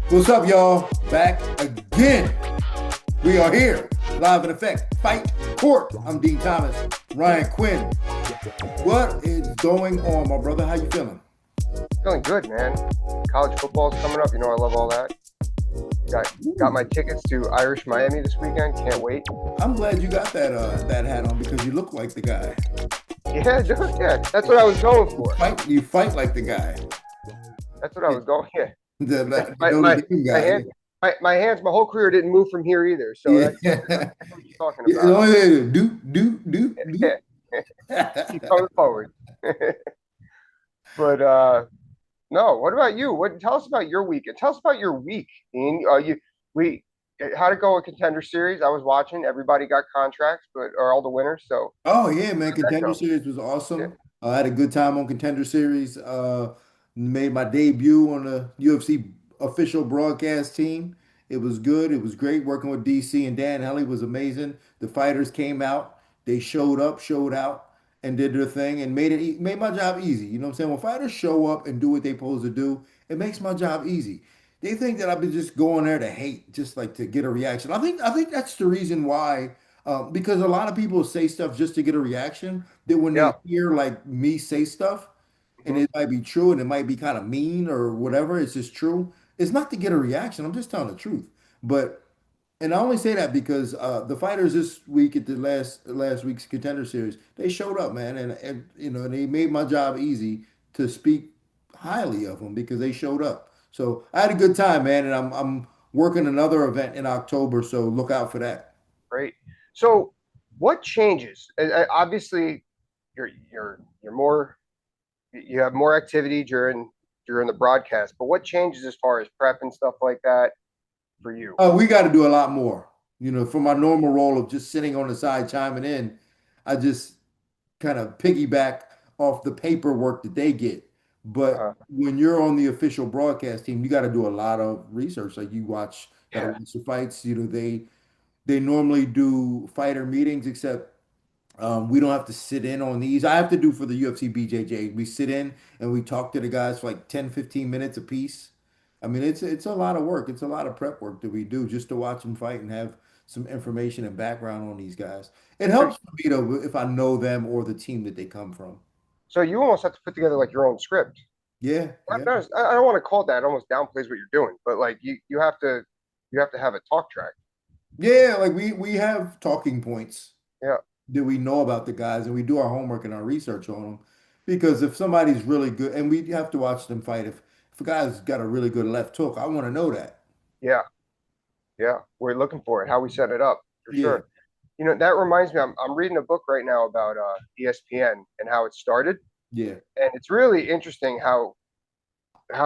What's up, y'all? Back again. We are here, live in effect. Fight Court. I'm Dean Thomas. Ryan Quinn. What is going on, my brother? How you feeling? Feeling good, man. College football's coming up. You know I love all that. Got my tickets to Irish Miami this weekend. Can't wait. I'm glad you got that hat on because you look like the guy. Yeah, dude, yeah. That's what I was going You for. fight, you fight like the guy. That's what I was going. Yeah. The My Notre my Dame my guy. hand my hands. My whole career didn't move from here either. So Yeah. that's Yeah. I know what you're talking The about. only thing is do. Yeah. Keep coming forward. But no. What about you? What? Tell us about your weekend. Tell us about your week. Dean. We how'd it go with Contender Series? I was watching. Everybody got contracts, but are all the winners. So Oh yeah, man! how'd that Contender go? Series was Yeah. awesome. I had a good time on Contender Series. Made my debut on the UFC official broadcast team. It was good. It was great working with DC and Dan Hellie was amazing. The fighters came out. They showed up, showed out, and did their thing and made my job easy. You know what I'm saying? When fighters show up and do what they supposed to do, it makes my job easy. They think that I've been just going there to hate, just like to get a reaction. I think that's the reason why. Because a lot of people say stuff just to get a reaction. That when Yeah. they hear like me say stuff, and Mhm. it might be true, and it might be kind of mean or whatever, it's just true. It's not to get a reaction. I'm just telling the truth. But and I only say that because the fighters this week at the last week's Contender Series, they showed up, man, and and they made my job easy to speak highly of them because they showed up. So I had a good time, man, and I'm working another event in October, so look out for that. Great. So, what changes? Obviously, you're more you have more activity during the broadcast, but what changes as far as prep and stuff like that for you? We got to do a lot more. For my normal role of just sitting on the side chiming in, I just kind of piggyback off the paperwork that they get. But Uh, when you're on the official broadcast team, you got to do a lot of research. Like got to yeah, watch the fights. They normally do fighter meetings, except we don't have to sit in on these. I have to do for the UFC BJJ. We sit in and we talk to the guys for like 10, 15 minutes a piece. I mean, it's a lot of work. It's a lot of prep work that we do just to watch them fight and have some information and background on these guys. It so helps for me to if I know them or the team that they come from. so you almost have to put together like your own script. Yeah, yeah. I don't want to call it that. It almost downplays what you're doing, but like you have to have a talk track. Yeah, like we have talking points Yeah, that we know about the guys and we do our homework and our research on them. Because if somebody's really good, and we have to watch them fight, if a guy's got a really good left hook, I want to know that. yeah, yeah. We're looking for it. How we set it up for Yeah, sure. You know that reminds me. I'm reading a book right now about ESPN and how it started, yeah, and it's really interesting how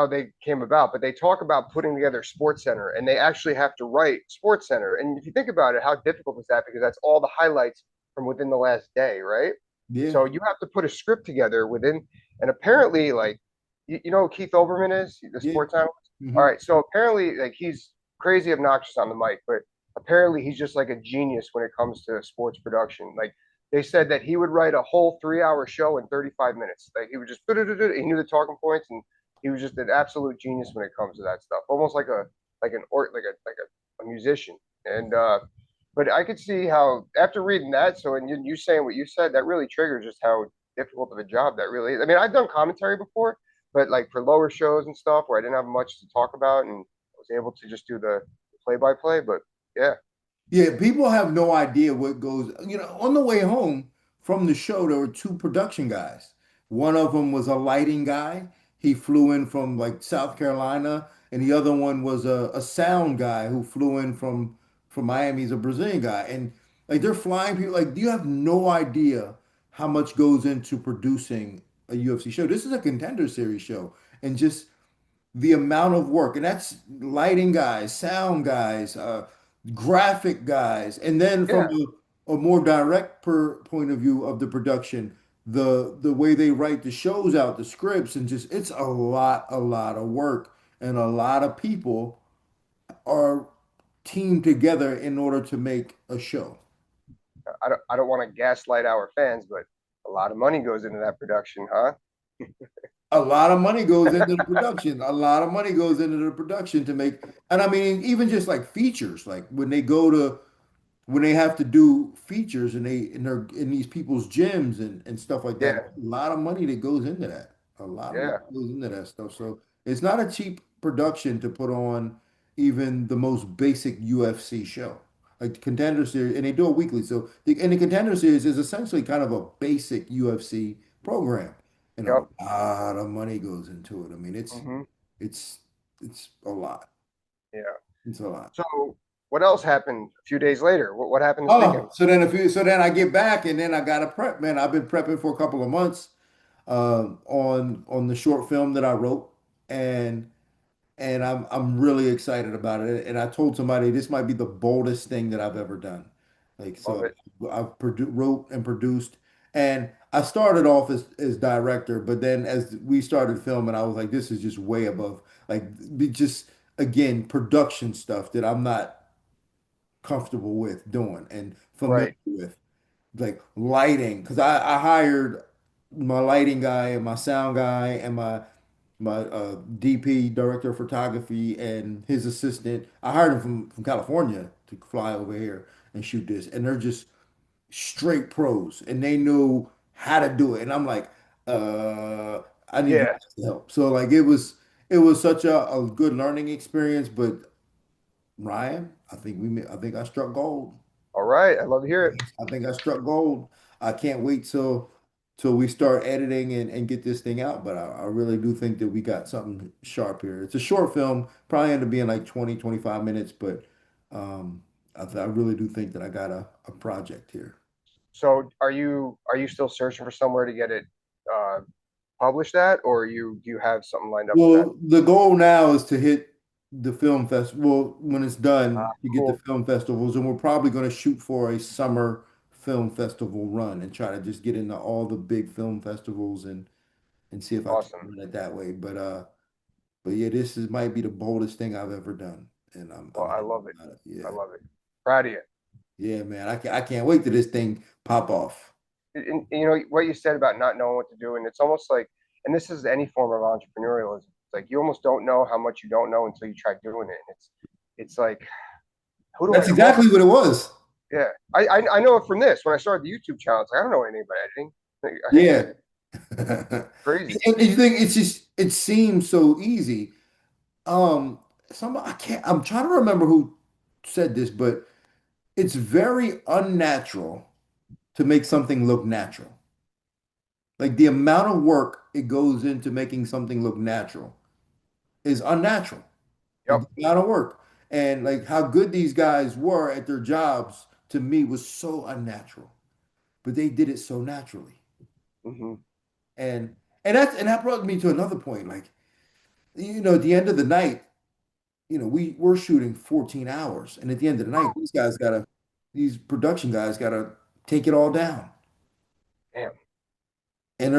they came about, but they talk about putting together Sports Center, and they actually have to write Sports Center. And if you think about it, how difficult is that? Because that's all the highlights from within the last day, right? yeah, So you have to put a script together within, and apparently, like, you know who Keith Olbermann is, the yeah. sports analyst. All Hmm. right, so apparently, like, he's crazy obnoxious on the mic, but apparently he's just like a genius when it comes to sports production. Like they said that he would write a whole 3 hour show in 35 minutes. Like he would just he knew the talking points and he was just an absolute genius when it comes to that stuff. Almost like a musician. And but I could see how after reading that, so and you saying what you said, that really triggers just how difficult of a job that really is. I mean, I've done commentary before, but like for lower shows and stuff where I didn't have much to talk about and I was able to just do the play by play. But yeah, Yeah, people have no idea what goes. On the way home from the show, there were two production guys. One of them was a lighting guy. He flew in from like South Carolina, and the other one was a sound guy who flew in from Miami. He's a Brazilian guy, and like they're flying people. Like you have no idea how much goes into producing a UFC show. This is a Contender Series show, and just the amount of work, and that's lighting guys, sound guys, graphic guys, and then from yeah, a more direct point of view of the production, the way they write the shows out, the scripts, and just it's a lot of work, and a lot of people are teamed together in order to make a show. I don't want to gaslight our fans, but a lot of money goes into that production, huh? A lot of money goes into the production. A lot of money goes into the production to make, and I mean, even just like features, like when they have to do features and they're in these people's gyms and stuff like that. Yeah, A lot of money that goes into that. A lot of money yeah, goes into that stuff. So it's not a cheap production to put on even the most basic UFC show. Like the Contender Series, and they do it weekly. So and the Contender Series is essentially kind of a basic UFC program. And a yep. lot of money goes into it. I mean, Hmm. it's it's a lot. Yeah. It's a lot. So what else happened a few days later? What happened this weekend? Oh, so then I get back and then I got to prep, man. I've been prepping for a couple of months on the short film that I wrote, and I'm really excited about it. And I told somebody this might be the boldest thing that I've ever done. Like Love so, it. wrote and produced, and I started off as director, but then as we started filming, I was like, this is just way above, like, just again production stuff that I'm not comfortable with doing and familiar Right. with, like lighting. Because I hired my lighting guy and my sound guy and my DP, director of photography, and his assistant. I hired him from California to fly over here and shoot this, and they're just straight pros, and they knew how to do it. And I'm like, uh, I need you Yeah. guys to help. So like it was such a good learning experience. But Ryan, I think I struck gold. All right. I love to hear it. I think I struck gold. I can't wait till we start editing and get this thing out. But I really do think that we got something sharp here. It's a short film, probably end up being like 20, 25 minutes, but I really do think that I got a project here. So are you still searching for somewhere to get it uh published at, or you do you have something lined up for that? Well, the goal now is to hit the film festival when it's done to get the Cool. film festivals, and we're probably going to shoot for a summer film festival run and try to just get into all the big film festivals and see if I can Awesome. run it that way. But yeah, this is might be the boldest thing I've ever done, and Well, I'm I happy love it. about it. I Yeah, love it. Proud of you. yeah, man, I can't wait till this thing pop off. And you know what you said about not knowing what to do, and it's almost like, and this is any form of entrepreneurialism. It's like you almost don't know how much you don't know until you try doing it. And it's like, who do I That's trust? exactly what it was. Yeah, I know it from this. When I started the YouTube channel, it's like I don't know anything about editing. Yeah. Crazy. And you think it seems so easy. Um, I can't, I'm trying to remember who said this, but it's very unnatural to make something look natural. Like the amount of work it goes into making something look natural is unnatural. Like Yep. the amount of work and like how good these guys were at their jobs to me was so unnatural, but they did it so naturally. Hmm. And that brought me to another point. Like, at the end of the night, we're shooting 14 hours, and at the end of the night, these production guys gotta take it all down, Damn. and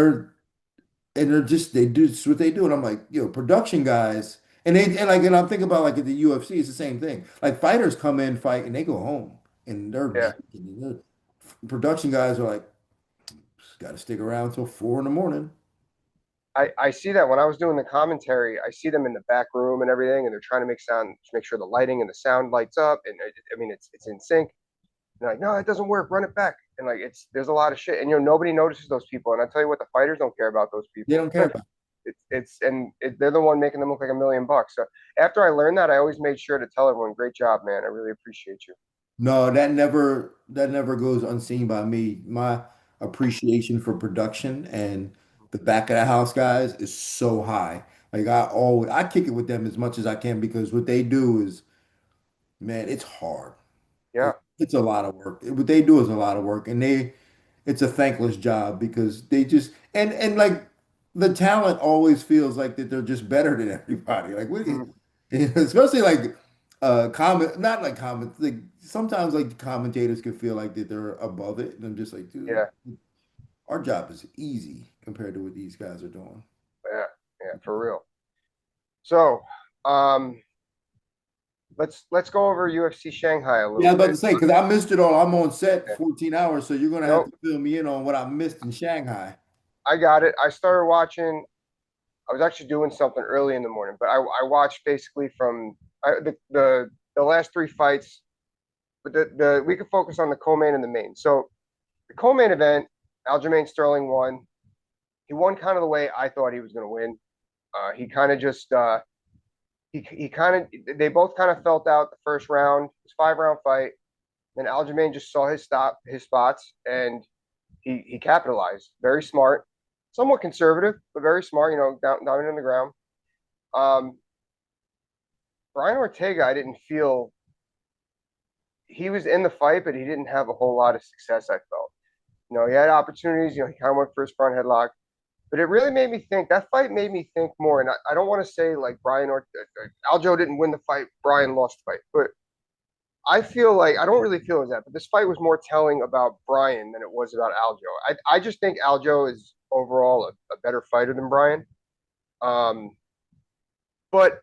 they're just they do it's what they do, and I'm like, production guys, and I'm thinking about like at the UFC, it's the same thing. Like fighters come in, fight, and they go home, and they're Yeah. drinking, and production guys are like, got to stick around until 4 in the morning. I see that when I was doing the commentary, I see them in the back room and everything, and they're trying to make sure the lighting and the sound lights up, and I mean it's in sync. And they're like, no, it doesn't work. Run it back. And like there's a lot of shit, and nobody notices those people. And I tell you what, the fighters don't care about those They people. don't care about. They're the one making them look like $1 million. So after I learned that, I always made sure to tell everyone, great job, man. I really appreciate you. No, that never goes unseen by me. My appreciation for production and the back of the house guys is so high. Like I kick it with them as much as I can because what they do is, man, it's hard. Yeah. It's a lot of work. What they do is a lot of work, and it's a thankless job because they just and like the talent always feels like that they're just better than everybody. Like Mhm. especially like comment not like comment like sometimes like the commentators can feel like that they're above it, and I'm just like, dude, Yeah. our job is easy compared to what these guys are doing. Yeah. Yeah. For real. So, um, let's go over UFC Shanghai a Yeah, I little was about bit. to say because I missed it all. I'm on set Yeah. 14 hours, so you're gonna have to Nope. fill me in on what I missed in Shanghai. I got it. I started watching. I was actually doing something early in the morning, but I watched basically from the last three fights. But the we could focus on the co-main and the main. So the co-main event, Aljamain Sterling won. He won kind of the way I thought he was going to win. He kind of just he kind of they both kind of felt out the first round. It was 5 round fight. Then Aljamain just saw his spots, and he capitalized. Very smart, somewhat conservative, but very smart. Down in the ground. Um, Brian Ortega, I didn't feel he was in the fight, but he didn't have a whole lot of success. I felt. He had opportunities. He kind of went for his front headlock, but it really made me think. That fight made me think more. And I don't want to say like Brian or Aljo didn't win the fight, Brian lost the fight, but I feel like I don't really feel it was that. But this fight was more telling about Brian than it was about Aljo. I just think Aljo is overall a better fighter than Brian. Um, but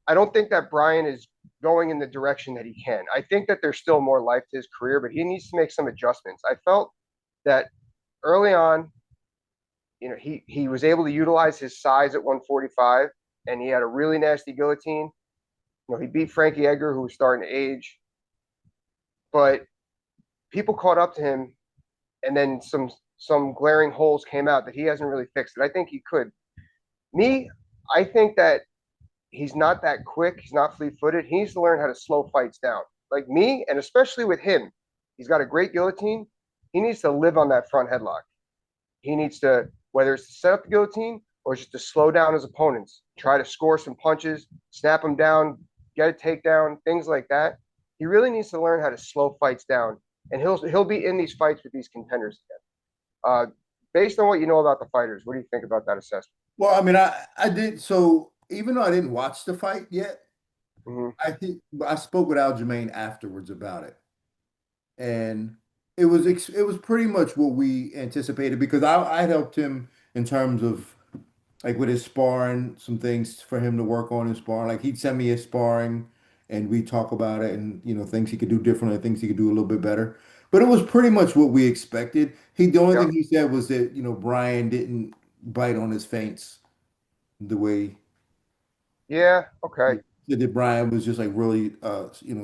I don't think that Brian is going in the direction that he can. I think that there's still more life to his career, but he needs to make some adjustments. I felt that early on, he was able to utilize his size at 145, and he had a really nasty guillotine. He beat Frankie Edgar, who was starting to age, but people caught up to him, and then some glaring holes came out that he hasn't really fixed. And I think he could. Me, I think that he's not that quick. He's not fleet-footed. He needs to learn how to slow fights down. Like me, and especially with him, he's got a great guillotine. He needs to live on that front headlock. He needs to, whether it's to set up the guillotine or just to slow down his opponents, try to score some punches, snap them down, get a takedown, things like that. He really needs to learn how to slow fights down, and he'll be in these fights with these contenders again. Based on what you know about the fighters, what do you think about that assessment? Well, I mean, I did so even though I didn't watch the fight yet, Mm-hmm. I spoke with Aljamain afterwards about it, and it was pretty much what we anticipated because I helped him in terms of like with his sparring, some things for him to work on in sparring. Like he'd send me his sparring and we talk about it and things he could do differently, things he could do a little bit better. But it was pretty much what we expected. The only Yep. thing he said was that, Brian didn't bite on his feints the way Yeah. Okay. that Brian was just like really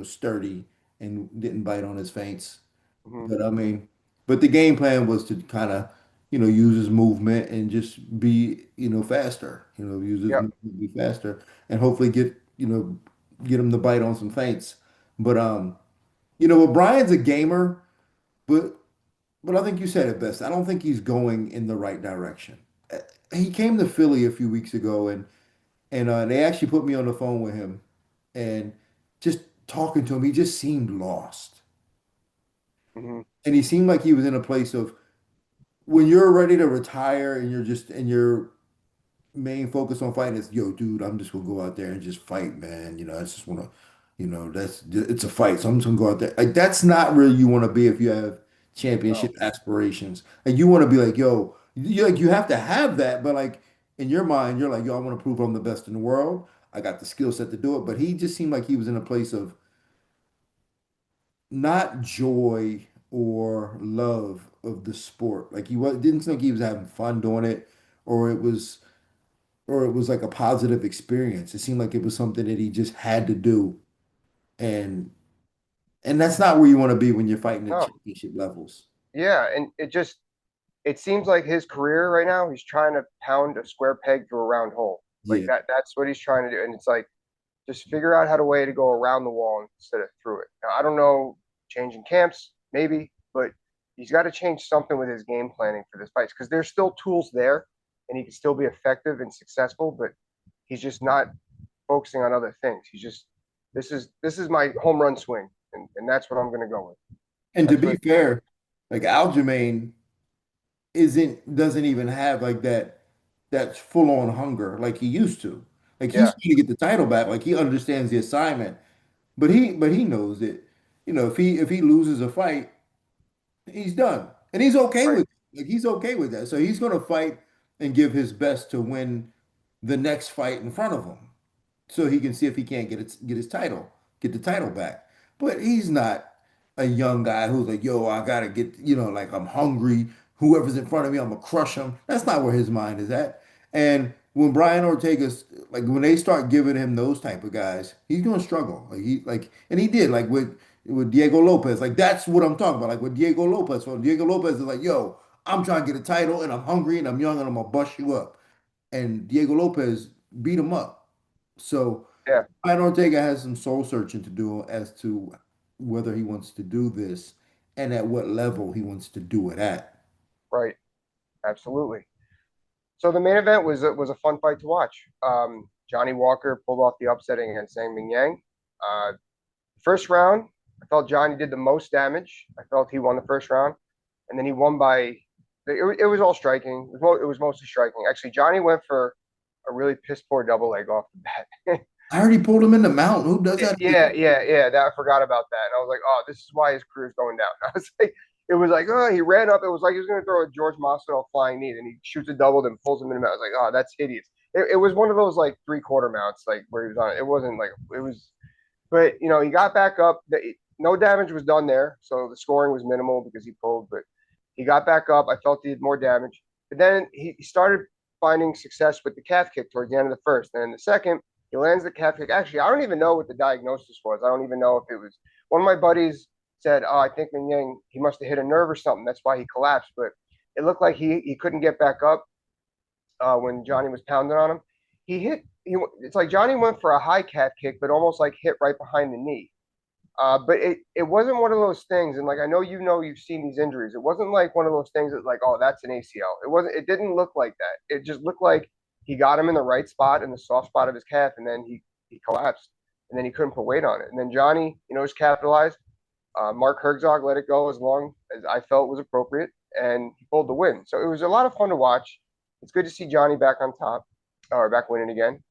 sturdy and didn't bite on his feints. Mm-hmm. But I mean, but the game plan was to kind of, use his movement and just be, faster. Use his Yep. movement, be faster, and hopefully get him to bite on some feints. But well, Brian's a gamer, but I think you said it best. I don't think he's going in the right direction. He came to Philly a few weeks ago, and they actually put me on the phone with him, and just talking to him, he just seemed lost, Mm-hmm. and he seemed like he was in a place of when you're ready to retire and your main focus on fighting is, yo, dude, I'm just gonna go out there and just fight, man. I just wanna, it's a fight, so I'm just gonna go out there. Like that's not where you want to be if you have No. championship aspirations. And you want to be like, yo, you have to have that, but like in your mind, you're like, yo, I want to prove I'm the best in the world. I got the skill set to do it. But he just seemed like he was in a place of not joy or love of the sport. Like didn't think he was having fun doing it, or it was like a positive experience. It seemed like it was something that he just had to do, and that's not where you want to be when you're fighting at No. championship levels. Yeah, and it seems like his career right now, he's trying to pound a square peg through a round hole. Like Yeah, that's what he's trying to do. And it's like just figure out how to way to go around the wall instead of through it. Now, I don't know, changing camps, maybe, but he's got to change something with his game planning for this fight because there's still tools there and he can still be effective and successful, but he's just not focusing on other things. He's just this is my home run swing, and that's what I'm gonna go with. and to That's be what fair, like Aljamain doesn't even have like that full on hunger like he used to. Like he's yeah, trying to get the title back. Like he understands the assignment, but he knows that if he loses a fight, he's done, and he's okay right. with like he's okay with that. So he's gonna fight and give his best to win the next fight in front of him, so he can see if he can't get his title, get the title back. But he's not a young guy who's like, yo, I gotta get, like I'm hungry. Whoever's in front of me, I'm gonna crush him. That's not where his mind is at. And when Brian Ortega's like when they start giving him those type of guys, he's gonna struggle. And he did like with Diego Lopez. Like that's what I'm talking about. Like with Diego Lopez. So Diego Lopez is like, yo, I'm trying to get a title and I'm hungry and I'm young and I'm gonna bust you up. And Diego Lopez beat him up. So Yeah, Brian Ortega has some soul searching to do as to whether he wants to do this and at what level he wants to do it at. right. Absolutely. So the main event was a fun fight to watch. Johnny Walker pulled off the upsetting against Zhang Mingyang. First round, I felt Johnny did the most damage. I felt he won the first round, and then he won by. It was all striking. It was mostly striking. Actually, Johnny went for a really piss poor double leg off the bat. I already pulled him in the mount. Who does that? Yeah. That I forgot about that, and I was like, oh, this is why his career's going down. I was like, it was like, oh, he ran up. It was like he was going to throw a George Masvidal flying knee, and he shoots a double, then pulls him in the mount. I was like, oh, that's hideous. It was one of those like 3/4 mounts, like where he was on it. It wasn't like it was, but he got back up. No damage was done there, so the scoring was minimal because he pulled. But he got back up. I felt he did more damage, but then he started finding success with the calf kick towards the end of the first. And in the second, he lands the calf kick. Actually, I don't even know what the diagnosis was. I don't even know if it was one of my buddies said, "Oh, I think Mingyang he must have hit a nerve or something. That's why he collapsed." But it looked like he couldn't get back up when Johnny was pounding on him. He hit. It's like Johnny went for a high calf kick, but almost like hit right behind the knee. But it wasn't one of those things, and like I know you've seen these injuries. It wasn't like one of those things that like, oh, that's an ACL. It wasn't. It didn't look like that. It just looked like he got him in the right spot in the soft spot of his calf, and then he collapsed, and then he couldn't put weight on it. And then Johnny, was capitalized. Mark Herzog let it go as long as I felt was appropriate, and he pulled the win. So it was a lot of fun to watch. It's good to see Johnny back on top, or back winning again.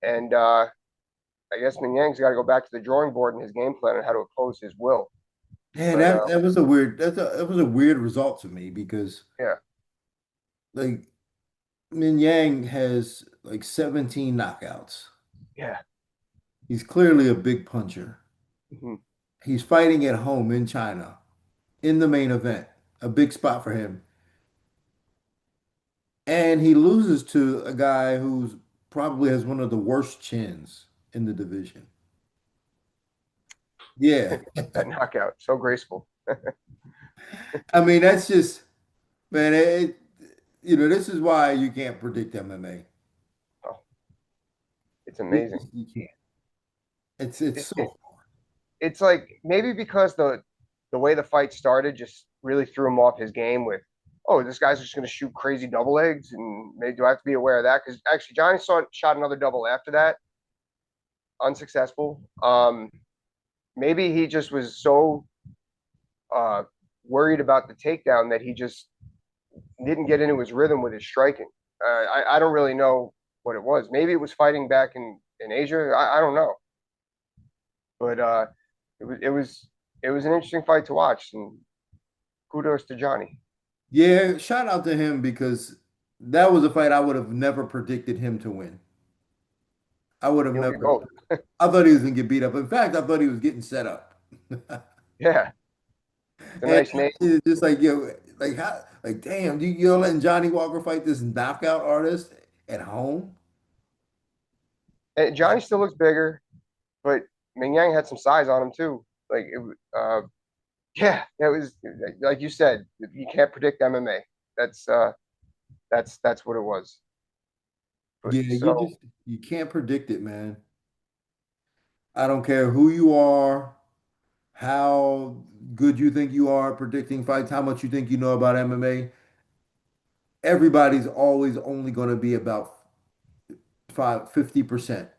And I guess Mingyang's got to go back to the drawing board in his game plan on how to oppose his will. Yeah, But that was a weird that was a weird result to me because yeah, like Min Yang has like 17 knockouts. yeah, He's clearly a big puncher. mhm. He's fighting at home in China in the main event, a big spot for him. And he loses to a guy who's probably has one of the worst chins in the division. Yeah. That knockout so graceful. I mean, that's just, man, this is why you can't predict MMA. Oh, it's amazing. You can't. It's It, so it, hard. it's like maybe because the way the fight started just really threw him off his game with, oh, this guy's just going to shoot crazy double legs, and maybe do I have to be aware of that? Because actually, Johnny shot another double after that, unsuccessful. Maybe he just was so uh, worried about the takedown that he just didn't get into his rhythm with his striking. I don't really know what it was. Maybe it was fighting back in Asia. I don't know, but it was an interesting fight to watch, and kudos to Johnny. Yeah, shout out to him because that was a fight I would have never predicted him to win. I would have We never. both, I thought he was gonna get beat up. In fact, I thought he was getting set up. yeah, it's a And nice name. it's just like like how, like damn, you're letting Johnny Walker fight this knockout artist at home? And Johnny still looks bigger, but Ming Yang had some size on him too. Like yeah, it was like you said, you can't predict MMA. That's that's what it was. But Yeah, so you can't predict it, man. I don't care who you are, how good you think you are at predicting fights, how much you think you know about MMA. Everybody's always only going to be about 50%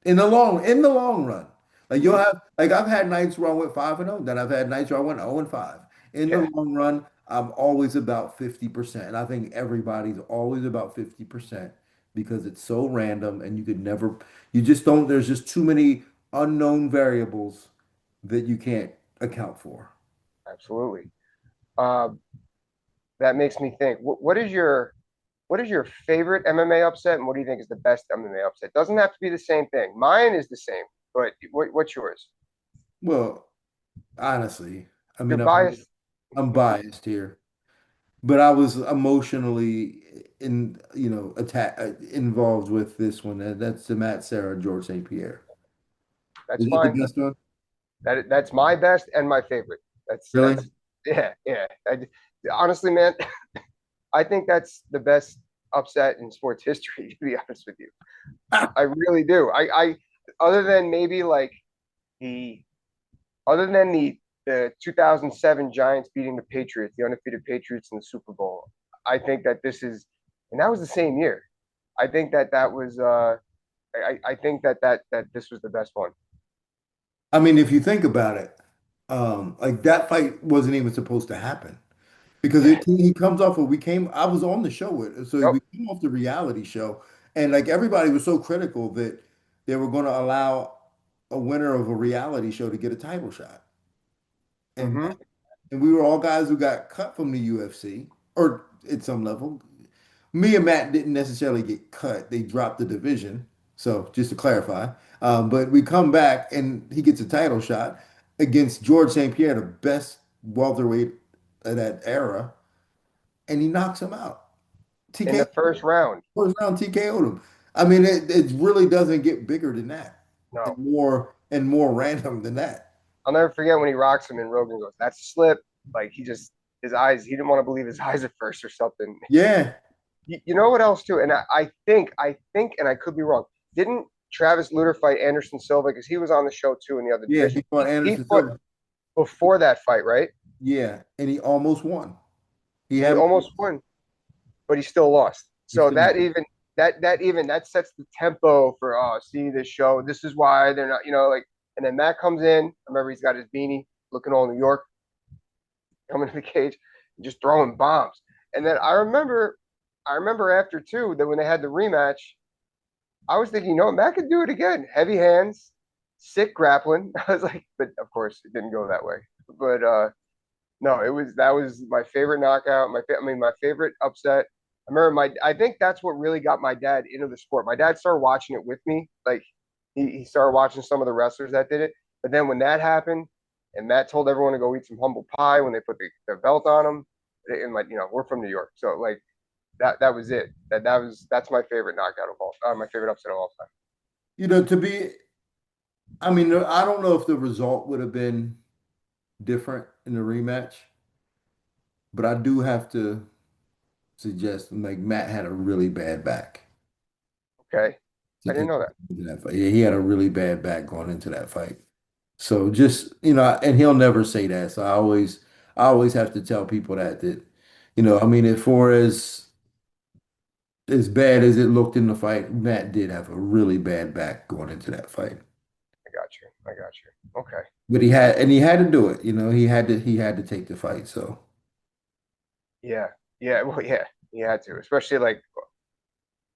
in the long run. Like you'll mhm, have like I've had nights where I went 5-0, then I've had nights where I went 0-5. In the yeah, long run, I'm always about 50%. And I think everybody's always about 50% because it's so random and you just don't, there's just too many unknown variables that you can't account for. absolutely. Uh, that makes me think. What is your favorite MMA upset, and what do you think is the best MMA upset? Doesn't have to be the same thing. Mine is the same, but what's yours? Well, honestly, I You're mean, biased. I'm biased here. but I was emotionally involved with this one. That's the Matt Serra, George St. Pierre. That's Is that the fine. best one? That's my best and my favorite. Really? That's yeah, yeah. Honestly, man, I think that's the best upset in sports history, to be honest with you. I really do. I other than maybe like the other than the 2007 Giants beating the Patriots, the undefeated Patriots in the Super Bowl, I think that this is, and that was the same year. I think that that was I think that this was the best one. I mean, if you think about it, like that fight wasn't even supposed to happen because Yeah. he comes off of we came. I was on the show with, so Yep. we came off the reality show, and like everybody was so critical that they were going to allow a winner of a reality show to get a title shot, and Mm-hmm. and we were all guys who got cut from the UFC or at some level. Me and Matt didn't necessarily get cut; they dropped the division. So just to clarify, but we come back and he gets a title shot against George St. Pierre, the best welterweight of that era, and he knocks him out. In TK the first round. first round TKO'd him. I mean, it really doesn't get bigger than that, No. and more random than that. I'll never forget when he rocks him and Rogan goes, "That's a slip." Like he just his eyes, he didn't want to believe his eyes at first or something. Yeah, You know what else too? And I think, and I could be wrong. Didn't Travis Lutter fight Anderson Silva because he was on the show too in the other yeah, division? he fought He Anderson fought Silva. before that fight, right? Yeah, and he almost won. He And he had almost won, but he still lost. he So still that sets the tempo for see this show. This is why they're not, like. And then Matt comes in. I remember he's got his beanie, looking all New York, coming to the cage, and just throwing bombs. And then I remember after too that when they had the rematch, I was thinking, Matt could do it again. Heavy hands, sick grappling. I was like, but of course it didn't go that way. But no, that was my favorite knockout. My favorite upset. I think that's what really got my dad into the sport. My dad started watching it with me. Like he started watching some of the wrestlers that did it. But then when that happened, and Matt told everyone to go eat some humble pie when they put the belt on him, and like we're from New York, so like that was it. That's my favorite knockout of all, my favorite upset of all time. to be. I mean, I don't know if the result would have been different in the rematch, but I do have to suggest like Matt had a really bad back Okay, I to didn't enter know that. into that fight. Yeah, he had a really bad back going into that fight. So just, and he'll never say that. So I always have to tell people that, I mean, as far as bad as it looked in the fight, Matt did have a really bad back going into that fight. I got you. I got you. Okay. But he had to do it. He had to take the fight. So Yeah. Yeah. Well, yeah. He had to, especially like,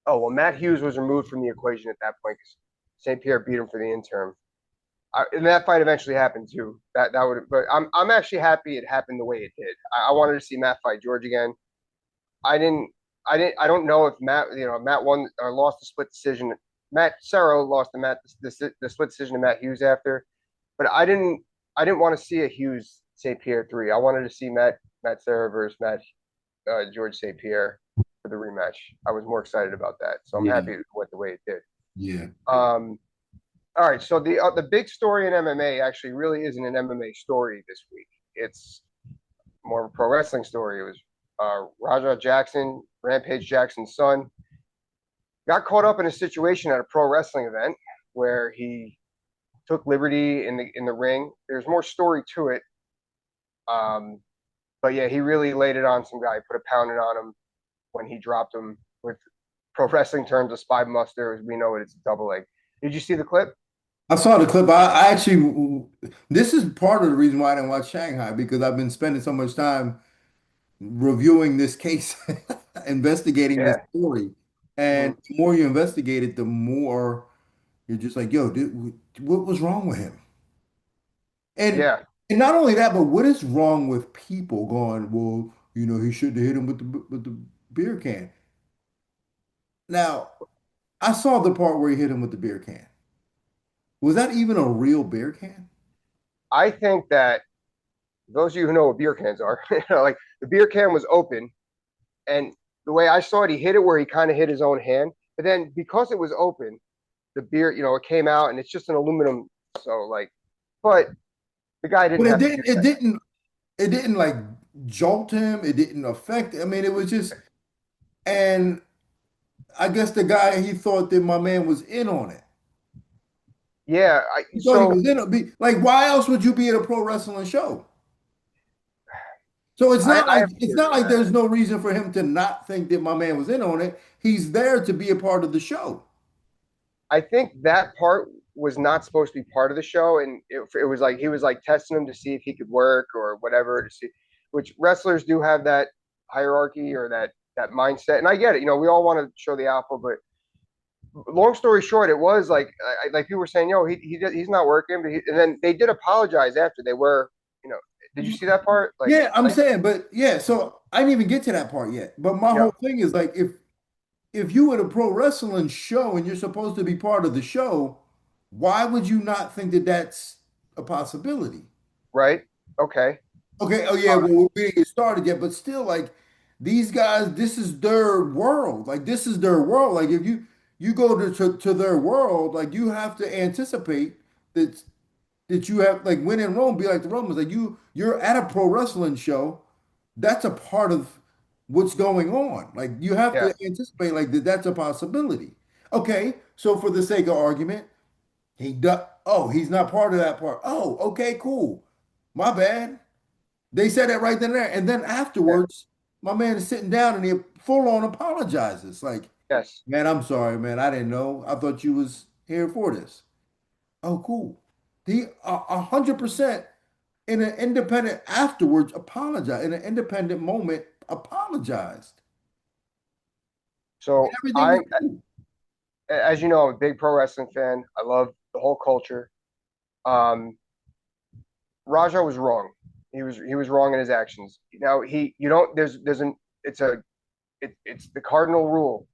oh well, Matt Hughes was removed from the equation at that point because St. Pierre beat him for the interim. And that fight eventually happened too. That would, but I'm actually happy it happened the way it did. I wanted to see Matt fight George again. I didn't. I don't know if Matt won or lost the split decision. Matt Serra lost the split decision to Matt Hughes after, but I didn't want to see a Hughes St. Pierre 3. I wanted to see Matt Serra versus George St. Pierre for the rematch. I was more excited about that, so I'm yeah, happy it went the way it did. yeah. Um, all right, so the big story in MMA actually really isn't an MMA story this week. It's more of a pro wrestling story. It was Raja Jackson, Rampage Jackson's son, got caught up in a situation at a pro wrestling event where he took liberty in the ring. There's more story to it, but yeah, he really laid it on some guy, put a pounding on him when he dropped him with pro wrestling terms a spy muster, as we know it. It's a double leg. Did you see the clip? I saw the clip. I actually, this is part of the reason why I didn't watch Shanghai because I've been spending so much time reviewing this case, investigating this Yeah. story. And Mm-hmm. the more you investigate it, the more you're just like, yo, dude, what was wrong with him? And Yeah. and not only that, but what is wrong with people going, well, he shouldn't have hit him with the beer can. Now, I saw the part where he hit him with the beer can. Was that even a real beer can? I think that those of you who know what beer cans are, like the beer can was open And the way I saw it, he hit it where he kind of hit his own hand. But then because it was open, the beer, it came out and it's just an aluminum. So like, but the guy But didn't have to do that. it didn't like jolt him. It didn't affect. I mean, it was just, and I guess the guy he thought that my man was in on it. Yeah. He thought he So was in it. Like, why else would you be at a pro wrestling show? So I have a it's theory not on like that. there's no reason for him to not think that my man was in on it. He's there to be a part of the show. I think that part was not supposed to be part of the show, and it was like he was like testing him to see if he could work or whatever to see. Which wrestlers do have that hierarchy or that mindset, and I get it. We all want to show the alpha, but long story short, it was like like people were saying, "Yo, he's not working," and then they did apologize after they were. You know, did you see that part? Yeah, I'm Like, saying, but yeah, so I didn't even get to that part yet. But my yep, whole thing is like if you at a pro wrestling show and you're supposed to be part of the show, why would you not think that that's a possibility? right, okay, Okay, oh yeah, well, we didn't get started yet, but still, like these guys, this is their world. Like this is their world. Like if you go to their world, like you have to anticipate that you have like when in Rome, be like the Romans. Like you're at a pro wrestling show. That's a part of what's going on. Like you have yeah. to anticipate like that that's a possibility. Okay, so for the sake of argument, he does. Oh, he's not part of that part. Oh, okay, cool. My bad. They said that right then and there, and then Yeah. afterwards, my man is sitting down and he full on apologizes. Like, Yes. man, I'm sorry, man. I didn't know. I thought you was here for this. Oh, cool. He 100% in an independent afterwards apologized. In an independent moment, apologized. And So everything was cool. as you know, I'm a big pro wrestling fan. I love the whole culture. Um, Raja was wrong. He was wrong in his actions. Now you don't there's an it's a it's the cardinal rule.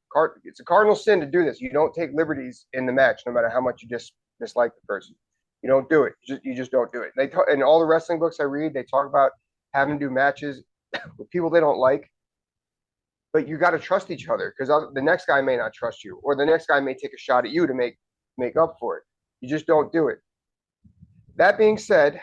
It's a cardinal sin to do this. You don't take liberties in the match, no matter how much you dislike the person. You don't do it. You just don't do it. They talk, in all the wrestling books I read, they talk about having to do matches with people they don't like, but you got to trust each other because the next guy may not trust you, or the next guy may take a shot at you to make up for it. You just don't do it. That being said,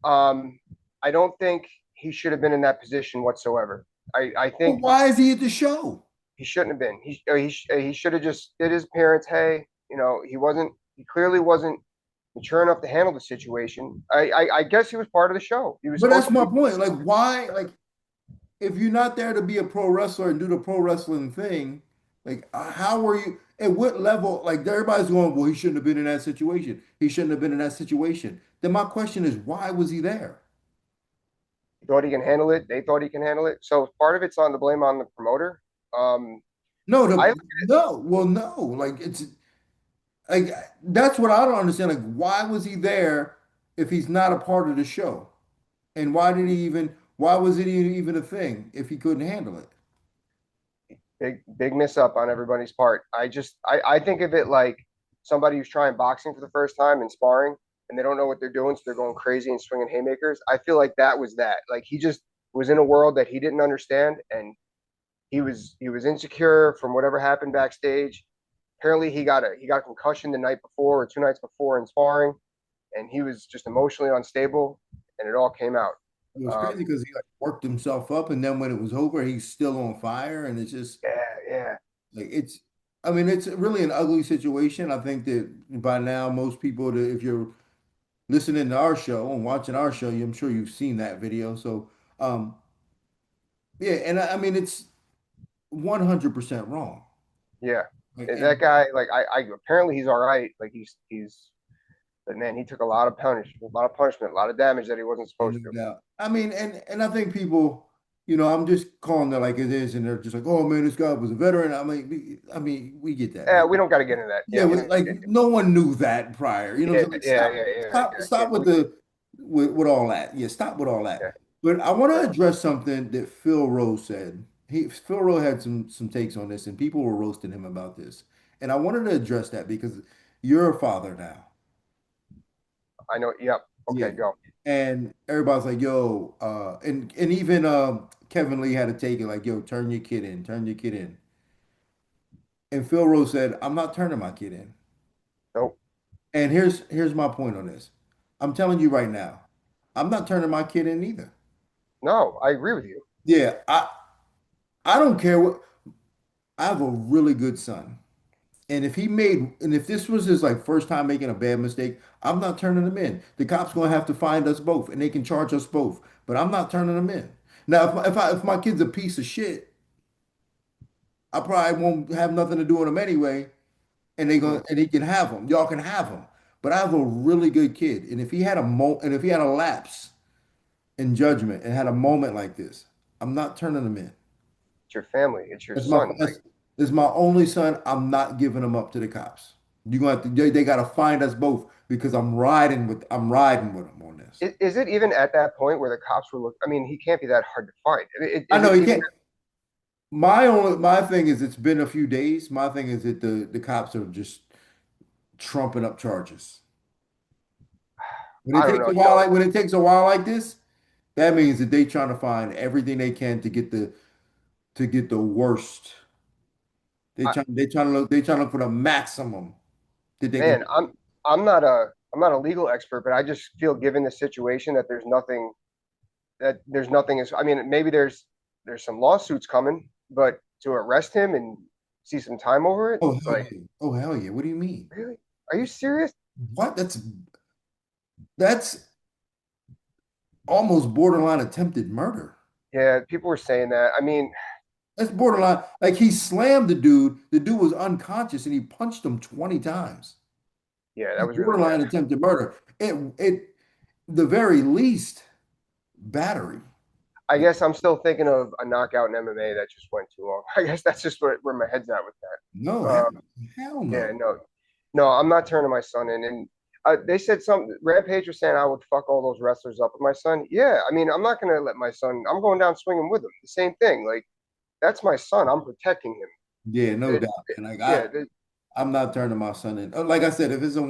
um, I don't think he should have been in that position whatsoever. I But think why is he at the show? he shouldn't have been. He should have just did his parents. Hey, he wasn't. He clearly wasn't mature enough to handle the situation. I guess he was part of the show. He was But supposed that's to my be. point. Like, why? Like, if you're not there to be a pro wrestler and do the pro wrestling thing, like how were you at what level? Like everybody's going, well, he shouldn't have been in that situation. He shouldn't have been in that situation. Then my question is, why was he there? He thought he can handle it. They thought he can handle it. So part of it's on the blame on the promoter. Um, No, I no, well, no. Like it's like that's what I don't understand. Like, why was he there if he's not a part of the show? And why was it even a thing if he couldn't handle it? big miss up on everybody's part. I think of it like somebody who's trying boxing for the first time and sparring, and they don't know what they're doing, so they're going crazy and swinging haymakers. I feel like that was that. Like he just was in a world that he didn't understand, and he was insecure from whatever happened backstage. Apparently, he got a concussion the night before or 2 nights before in sparring, and he was just emotionally unstable, and it all came out. It was crazy Um, because he like worked himself up, and then when it was over, he's still on fire, and it's just yeah, yeah, like it's. I mean, it's really an ugly situation. I think that by now, most people, that if you're listening to our show and watching our show, I'm sure you've seen that video. So, um, yeah, and I mean, it's 100% wrong. yeah. Like, And that and guy, like, I apparently he's all right. Like but man, he took a lot of punishment, a lot of damage that he wasn't supposed no to. doubt. I mean, and I think people, I'm just calling it like it is, and they're just like, oh man, this guy was a veteran. I mean, we get that. Yeah, Like, we don't got to get into that. yeah, Yeah, we don't. like no one knew that prior. You know what Yeah, I'm saying? Like, yeah, stop, yeah, yeah, stop, yeah, yeah. stop with all that. Yeah, stop with all Yeah, that. But I want to right. address something that Phil Rose said. Phil Rose had some takes on this, and people were roasting him about this. And I wanted to address that because you're a father now. I know. Yep. Yeah. Okay, go. And everybody's like, yo, and even Kevin Lee had to take it like, yo, turn your kid in, turn your kid in. And Phil Rose said, I'm not turning my kid in. Nope. And here's my point on this. I'm telling you right now, I'm not turning my kid in either. No, I agree with you. Yeah, I don't care what I have a really good son. And if this was his like first time making a bad mistake, I'm not turning him in. The cops gonna have to find us both and they can charge us both. But I'm not turning him in. Now, if my kid's a piece of shit, I probably won't have nothing to do with him anyway, Hmm. and he can have him. Y'all can have him. But I have a really good kid, and if he had a lapse in judgment and had a moment like this, I'm not turning him in. It's your family. It's your That's my son. Like, that's my only son. I'm not giving him up to the cops. You gonna have to they got to find us both because I'm riding with him on this. is it even at that point where the cops were look? I mean, he can't be that hard to find. I Is know it he even? can't. My thing is it's been a few days. My thing is that the cops are just trumping up charges. I don't know. You know, When it takes a while like this, that means that they trying to find everything they can to get the worst. I, They trying to look for the maximum that they can. man, I'm not a legal expert, but I just feel given the situation that there's nothing is. I mean, maybe there's some lawsuits coming, but to arrest him and see some time over it, Oh it's hell like, yeah! Oh hell yeah! What do you mean? really? Are you serious? What? That's almost borderline attempted murder. Yeah, people were saying that. I mean, That's borderline. Like he slammed the dude. The dude was unconscious and he punched him 20 times. yeah, that That's was really bad. borderline attempted murder. The very least battery. I guess I'm still thinking of a knockout in MMA that just went too long. I guess that's just where my head's at with No, that. hell Yeah, no. no, no, I'm not turning my son in. And they said some Rampage was saying I would fuck all those wrestlers up with my son. Yeah, I mean, I'm not gonna let my son. I'm going down swinging with him. The same thing. Like that's my son. I'm protecting him. Yeah, no It, doubt. And like yeah, I'm not turning my son in. Like I said, if it's a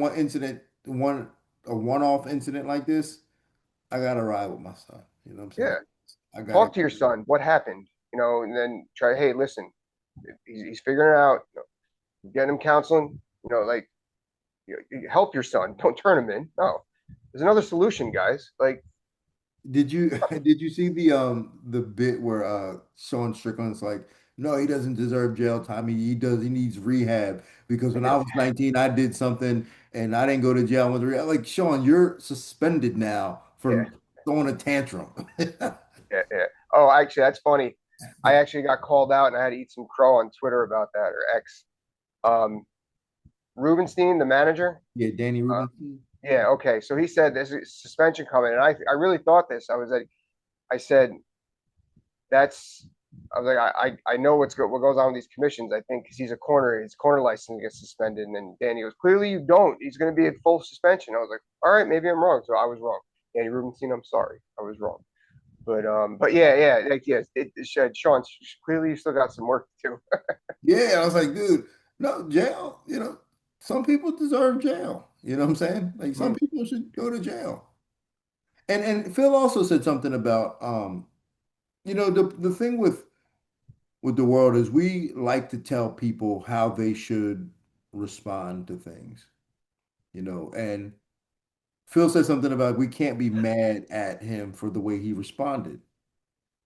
one-off incident like this, I gotta ride with my son. You know what I'm saying? yeah. I gotta Talk to your son. What happened? You know, and then try. Hey, listen, he's figuring it out. You know, get him counseling. You know, like you help your son. Don't turn him in. No, there's another solution, guys. Like, Did you did you see the bit where Sean Strickland's like, no, he doesn't deserve jail time. He needs rehab because when I was 19, I did something and I didn't go to jail with rehab. Like, Sean, you're suspended now yeah, for throwing a tantrum. yeah, yeah. Oh, actually, that's funny. I actually got called out and I had to eat some crow on Twitter about that or X. Um, Rubenstein, the manager. Yeah, Danny Uh, Rubenstein. yeah, okay. So he said there's a suspension coming, and I really thought this. I was like, I said that's. I was like, I know what goes on with these commissions. I think because he's a corner, his corner license gets suspended. And then Danny goes, clearly you don't. He's going to be a full suspension. I was like, all right, maybe I'm wrong. So I was wrong. Danny Rubenstein, I'm sorry, I was wrong. But yeah, yeah, like yes, it said Sean. Clearly, you still got some work to do. Yeah, I was like, dude, no, jail, some people deserve jail. You know what I'm saying? Like some Mhm. people should go to jail. And Phil also said something about the thing with the world is we like to tell people how they should respond to things, and Phil said something about we can't be mad at him for the way he responded.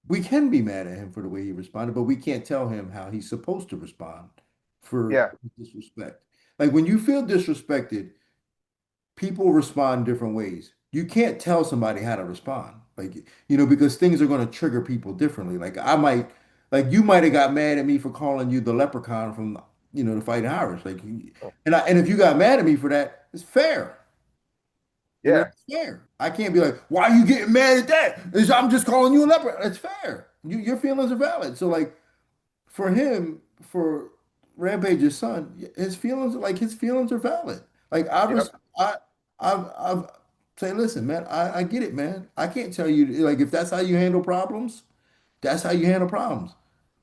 We can be mad at him for the way he responded, but we can't tell him how he's supposed to respond for Yeah, disrespect. Like when you feel disrespected, people respond different ways. You can't tell somebody how to respond. Like, because things are going to trigger people differently. Like you might have got mad at me for calling you the leprechaun from, the Fighting Irish. Like, and if you got mad at me for that, it's fair. yeah, It's fair. I can't be like, why are you getting mad at that? I'm just calling you a leprechaun. It's fair. Your feelings are valid. So like for Rampage's son, his feelings are valid. Like yep, I've say, listen, man, I get it, man. I can't tell you like if that's how you handle problems, that's how you handle problems.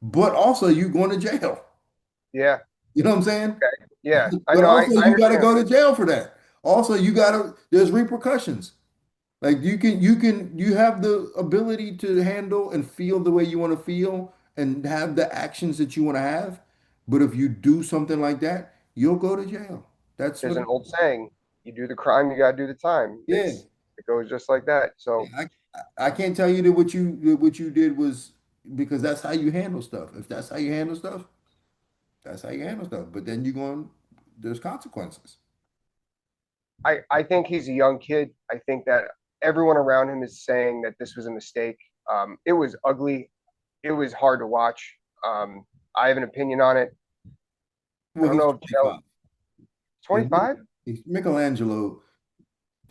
But also you going to jail. yeah, You know what I'm saying? okay, yeah. I But know. also I you got to understand. go to jail for that. Also, there's repercussions. Like you have the ability to handle and feel the way you want to feel and have the actions that you want to have. But if you do something like that, you'll go to jail. That's There's what, an old saying: you do the crime, you gotta do the time. yeah. It goes just like that. Yeah, So I can't tell you that what you did was because that's how you handle stuff. If that's how you handle stuff, that's how you handle stuff. But then you're going, there's consequences. I think he's a young kid. I think that everyone around him is saying that this was a mistake. It was ugly. It was hard to watch. I have an opinion on it. I Well, don't he's know if jail 25. And 25. Michelangelo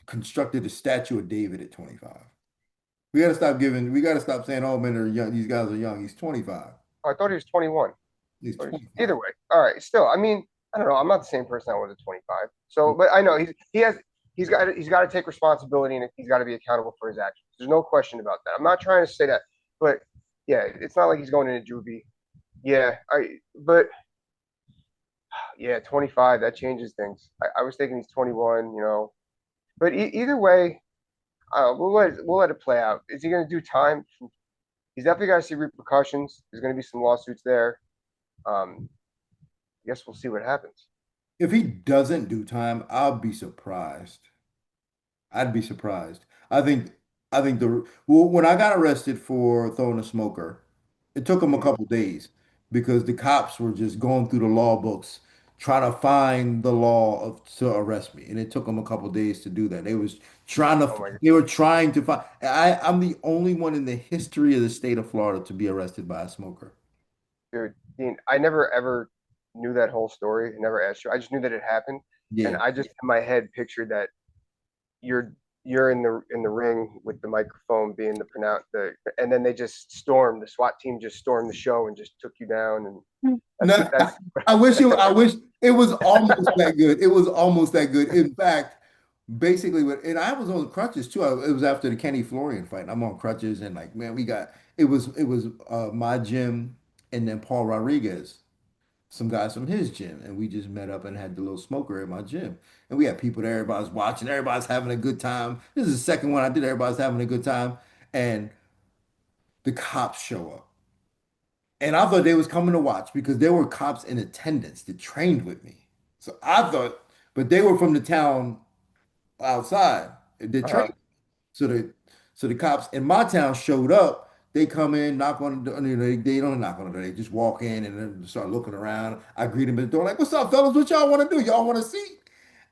constructed a statue of David at 25. We got to stop saying all men are young. These guys are young. He's 25. Oh, I thought he was 21. He's Either 25. way, all right. Still, I mean, I don't know. I'm not the same person I was at 25. So, but I know he's got to take responsibility and he's got to be accountable for his actions. There's no question about that. I'm not trying to say that, but yeah, it's not like he's going into juvie. Yeah, I but yeah, 25 that changes things. I was thinking he's 21, but either way, we'll let it play out. Is he going to do time? He's definitely got to see repercussions. There's going to be some lawsuits there. I guess we'll see what happens. If he doesn't do time, I'll be surprised. I'd be surprised. I think I think the well, when I got arrested for throwing a smoker, it took them a Mhm. couple days because the cops were just going through the law books trying to find the law to arrest me, and it took them a couple days to do that. Oh my God, They were trying to find. I'm the only one in the history of the state of Florida to be arrested by a smoker. dude, Dean, I never ever knew that whole story. I never asked you. I just knew that it happened, and Yeah. I just in my head pictured that you're you're in the ring with the microphone being and then they just stormed the SWAT team just stormed the show and just took you down and No, that's I wish it was almost that good. It was almost that good. In fact, basically and I was on crutches too. It was after the Kenny Florian fight. I'm on crutches and like, man, it was my gym and then Paul Rodriguez, some guys from his gym, and we just met up and had the little smoker at my gym. And we had people there, everybody's watching, everybody's having a good time. This is the second one I did, everybody's having a good time. And the cops show up. And I thought they was coming to watch because there were cops in attendance that trained with me. So I thought, but they were from the town outside. They uh, trained. So the cops in my town showed up. They come in, knock on the door. They don't knock on the door. They just walk in and then start looking around. I greet them at the door, like, "What's up, fellas? What y'all want to do? Y'all want to see?"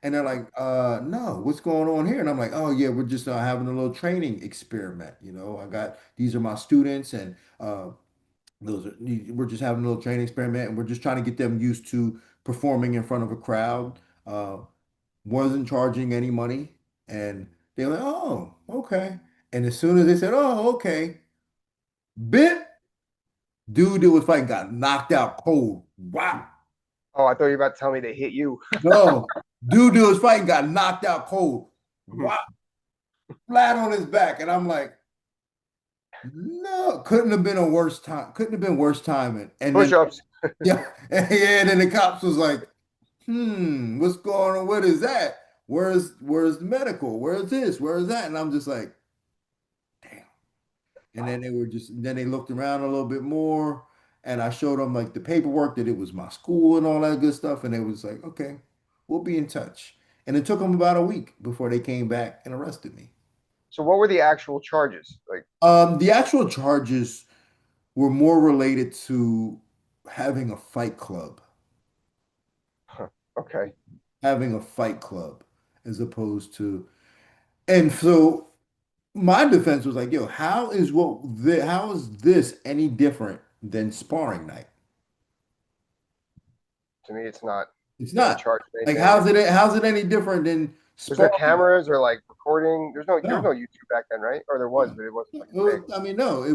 And they're like, no, what's going on here?" And I'm like, "Oh yeah, we're just having a little training experiment. I got these are my students, and those are we're just having a little training experiment, and we're just trying to get them used to performing in front of a crowd. Uh, wasn't charging any money, and they're like, "Oh, okay." And as soon as they said, "Oh, okay," bit dude that was fighting got knocked out cold. Wow. oh, I thought you were about to tell me they hit you. No, dude that was fighting got knocked out cold. Wow. Flat on his back, and I'm like, no, couldn't have been a worse time. Couldn't have been worse timing. And then Push-ups. yeah, yeah, and then the cops was like, what's going on? What is that? Where's the medical? Where's this? Where's that? And I'm just like, damn. And then they looked around a little bit more, and I showed them like the paperwork that it was my school and all that good stuff, and they was like, okay, we'll be in touch. And it took them about a week before they came back and arrested me. So what were the actual charges? Like, The actual charges were more related to having a fight club, huh, okay. having a fight club, as opposed to, and so my defense was like, yo, how is this any different than sparring night? To me, it's not. It's They don't not. charge Like, anything. how's it any different than There's no sparring? cameras or like recording. There was no No, YouTube back then, right? Or there was, no. but it wasn't like as big. I mean, no, it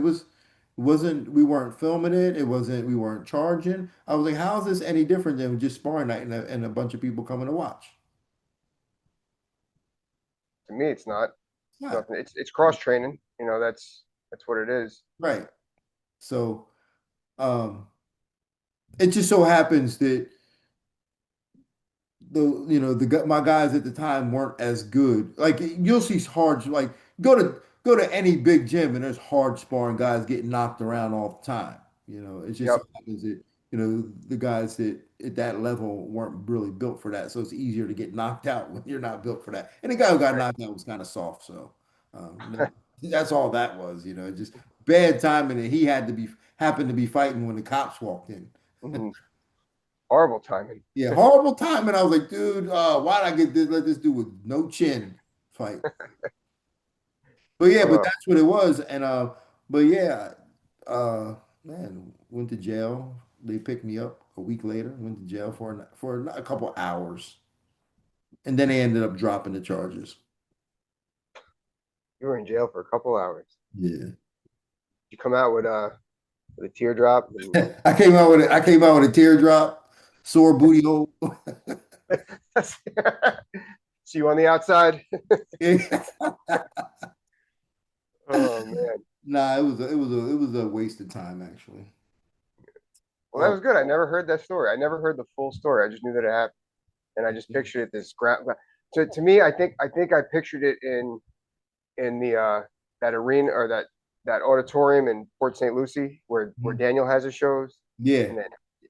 wasn't, we weren't filming it. We weren't charging. I was like, how is this any different than just sparring night and a bunch of people coming to watch? To me, it's not. It's It's not. nothing. It's cross training. That's what it is. Right. So, um, it just so happens that my guys at the time weren't as good. Like you'll see hard like go to any big gym and there's hard sparring guys getting knocked around all the time. It's just Yep. so happens that, the guys that at that level weren't really built for that. So it's easier to get knocked out when you're not built for that. And the guy who got Right. knocked out was kind of soft. So that's all that was, just bad timing. And he happened to be fighting when the cops walked in. Mhm. Horrible timing. Yeah, horrible timing. I was like, dude, why'd I get this? Let this dude with no chin fight. But yeah, but Uh, that's what it was. And but yeah, man, went to jail. They picked me up a week later. Went to jail for a couple hours, and then they ended up dropping the charges. you were in jail for a couple hours. Yeah, You come out with a teardrop and I came out with a teardrop, sore booty hole. see you on the outside. Yeah. Oh man. Nah, it was a waste of time actually. Well, that Oh, was good. I never heard that story. I never heard the full story. I just knew that it happened, and I just pictured it this ground. To me, I think I pictured it in the that arena or that auditorium in Port St. Lucie where Daniel has his shows, yeah. and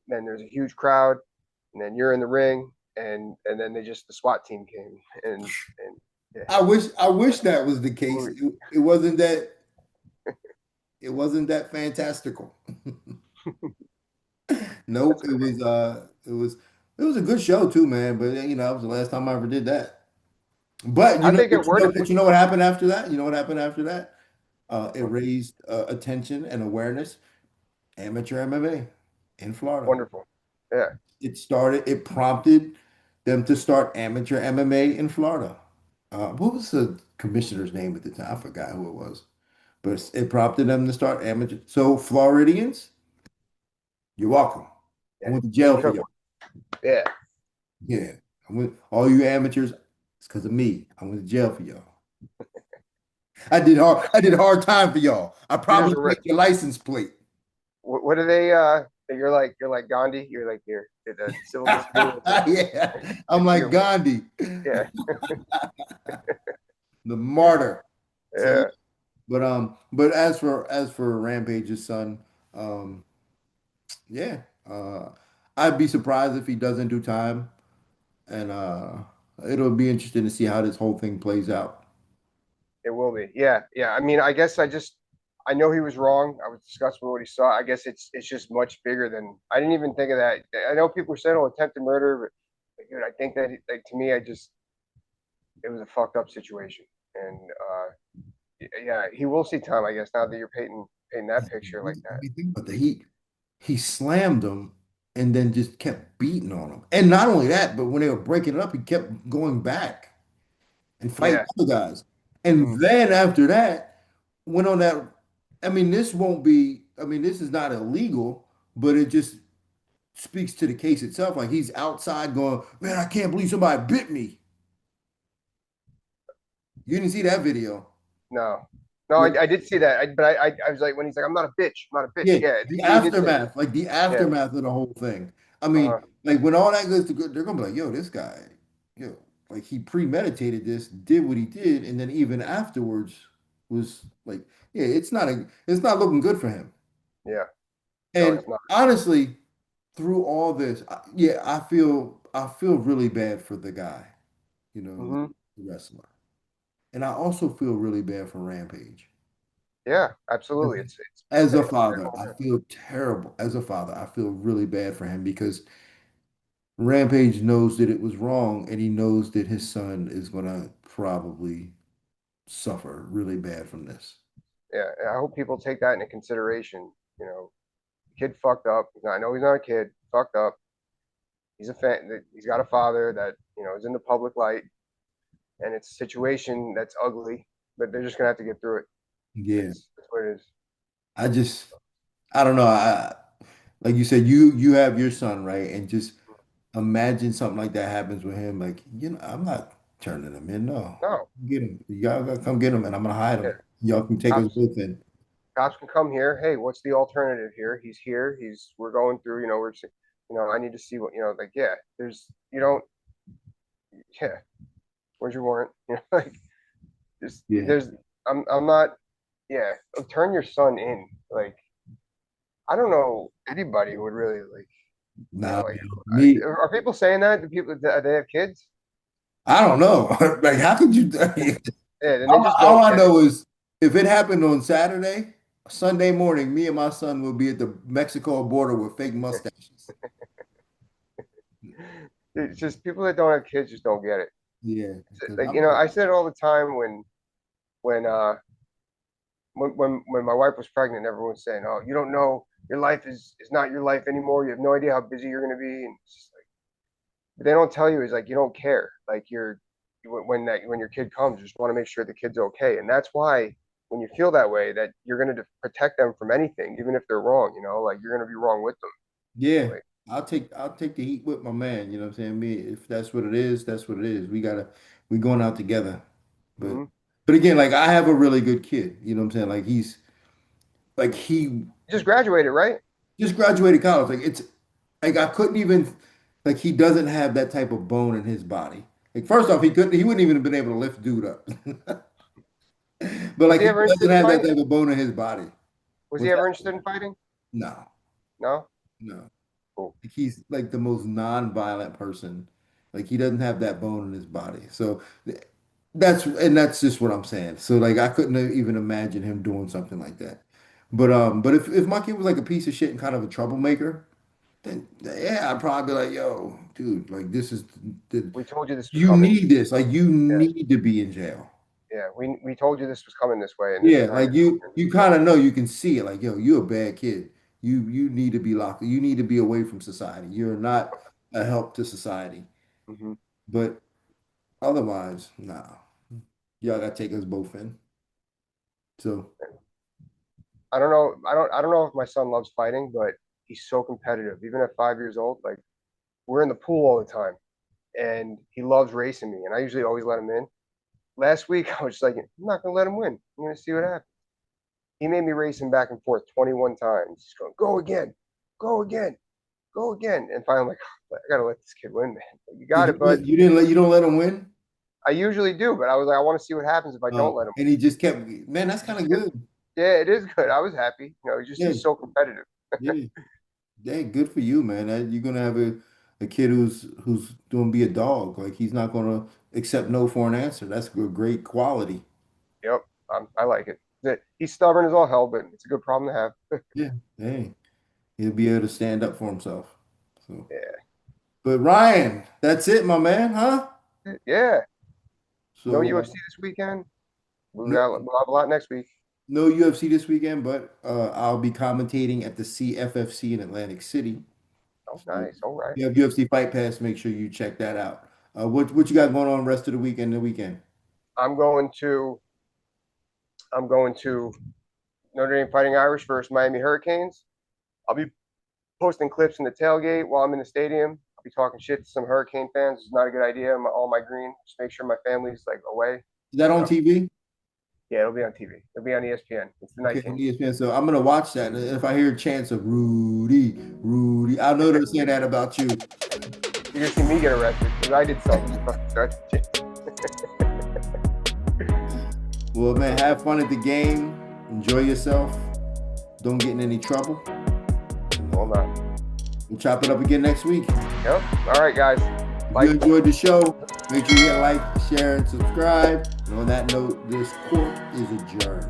then there's a huge crowd, and then you're in the ring, and then the SWAT team came, and yeah, I wish that was the case. movie. It wasn't that fantastical. That's Nope, great. it was a good show too, man. But that was the last time I ever did that. But How'd they get word? but you know what happened after that? You know what happened after that? It Oh, raised attention and awareness. Amateur MMA in Florida. wonderful. Yeah, It prompted them to start amateur MMA in Florida. What was the commissioner's name at the time? I forgot who it was. But it prompted them to start amateur. So Floridians, you're welcome. I yeah. went to jail for Took y'all. one. Yeah. Yeah. All you amateurs, it's because of me. I went to jail for y'all. I did hard time for y'all. I Here's probably a took your license plate. what are they? You're like Gandhi. You're like your the civil disobedience. Yeah. I'm like You're Gandhi, yeah, the martyr. So yeah. but as for Rampage's son, um, yeah. I'd be surprised if he doesn't do time. And it'll be interesting to see how this whole thing plays out. It will be. Yeah, yeah. I mean, I guess I know he was wrong. I was disgusted with what he saw. I guess it's just much bigger than I didn't even think of that. I know people are saying, "Oh, attempted murder," but dude, I think that like to me, it was a fucked up situation, and yeah, he will see time. I guess now that you're painting that picture like I that. mean, think about that. He slammed him and then just kept beating on him. And not only that, but when they were breaking it up, he kept going back and fighting Yeah. other guys. And Hmm. then after that, went on that. I mean, this won't be, I mean, this is not illegal, but it just speaks to the case itself. Like he's outside going, man, I can't believe somebody bit me. You didn't see that video. No, no, Yeah, I did see that. But I was like, when he's like, "I'm not a bitch. I'm not a bitch." yeah, Yeah, the he did say that. aftermath, like the Yeah. aftermath of the whole thing. I mean, Uh-huh. like when all that goes to good, they're gonna be like, yo, this guy, yo, like he premeditated this, did what he did, and then even afterwards was like, yeah, it's not looking good for him. Yeah. No, And it's not. honestly, through all this, yeah, I feel really bad for the guy, Hmm. the wrestler. And I also feel really bad for Rampage. Yeah, absolutely. It's As a pathetic. father, I feel terrible. As a father, I feel really bad for him because Rampage knows that it was wrong and he knows that his son is going to probably suffer really bad from this. Yeah, I hope people take that into consideration. Kid fucked up. I know he's not a kid. Fucked up. He's a fan. He's got a father that is in the public light, and it's a situation that's ugly. But they're just gonna have to get through it. Yeah. That's what it is. I just, I don't know. Like you said, you have your son, right? And just imagine something like that happens with him. Like, I'm not turning him in. No, No. get him. Y'all gotta come get him, and I'm gonna hide Yeah. him. Y'all can take us Cops. both in. Cops can come here. Hey, what's the alternative here? He's here. We're going through. I need to see what. Like, yeah. You don't. Yeah. Where's your warrant? Like, Yeah. there's I'm not. Yeah, turn your son in. Like I don't know anybody who would really like. Nah, Like man. Me, are people saying that? Do people they have kids? I don't know. Like, how could you? Yeah, then they All, just all don't I get it. know is if it happened on Saturday, Sunday morning, me and my son will be at the Mexico border with fake mustaches. It's just people that don't have kids just don't get it. Yeah, because Like I'm like, I said it all the time when uh when my wife was pregnant, everyone's saying, "Oh, you don't know your life is not your life anymore. You have no idea how busy you're going to be." And it's just like, but they don't tell you is like you don't care. Like when your kid comes, you just want to make sure the kid's okay, and that's why when you feel that way, that you're going to protect them from anything, even if they're wrong. Like you're going to be wrong with them. yeah, Like, I'll take the heat with my man. You know what I'm saying? Me, if that's what it is, that's what it is. We going out together. But mm-hmm. but again, like I have a really good kid. You know what I'm saying? He You just graduated, right? just graduated college. Like it's like I couldn't even like he doesn't have that type of bone in his body. Like first off, he wouldn't even have been able to lift dude up. But Was like he he ever interested doesn't in have that fighting? type of bone in his body. Was he What's ever that? interested in fighting? No, No. no. Cool. Like, he's like the most non-violent person. Like he doesn't have that bone in his body. So that's just what I'm saying. So like I couldn't even imagine him doing something like that. But if my kid was like a piece of shit and kind of a troublemaker, then yeah, I'd probably be like, yo, dude, like this is the We told you this was you coming. need this. Like you Yeah. need to be in jail. Yeah. We told you this was coming this way, and this is Yeah, how like you kind of know you can see it. Like, yo, you're a bad kid. You need to be locked. You need to be away from society. You're not a help to society. you're doing. But otherwise, nah. Y'all gotta take us both in. So I don't know. I don't know if my son loves fighting, but he's so competitive. Even at 5 years old, like we're in the pool all the time, and he loves racing me. And I usually always let him in. Last week, I was just like, I'm not gonna let him win. I'm gonna see what happens. He made me race him back and forth 21 times. He's going, go again, go again, go again. And finally, I'm like, I gotta let this kid win, man. Like, you did got you it, bud. you don't let him win? I usually do, but I was like, I want to see what happens if I don't let him And he just kept, man, that's win. kind of good. Yeah, it is good. I was happy. Yeah, He's so competitive. yeah. Yeah, good for you, man. You're gonna have a kid who's gonna be a dog. Like he's not gonna accept no for an answer. That's a great quality. Yep, I like it. He's stubborn as all hell, but it's a good problem to have. Yeah. Hey, he'll be able to stand up for himself. So, Yeah, but Ryan, that's it, my man, huh? yeah. No So UFC this weekend. no, We'll have a lot next week. no UFC this weekend, but I'll be commentating at the CFFC in Atlantic City. Oh, So nice. All if right. you have UFC Fight Pass, make sure you check that out. What you got going on rest of the weekend? The weekend. I'm going to I'm going to Notre Dame Fighting Irish versus Miami Hurricanes. I'll be posting clips in the tailgate while I'm in the stadium. I'll be talking shit to some Hurricane fans. It's not a good idea. All my green. Just make sure my family's like away. Is that You on know. TV? Yeah, it'll be on TV. It'll be on ESPN. It's the night Okay, on game. ESPN. So I'm gonna watch that. And if I hear chants of Rudy, Rudy, I know they're saying that about you. You're gonna see me get arrested because I did something. Well, man, have fun at the game. Enjoy yourself. Don't get in any trouble. And, Well, not. we'll chop it up again next week. Yep. All right, guys. If you Bye. enjoyed the show, make sure you hit like, share, and subscribe. And on that note, this court is adjourned.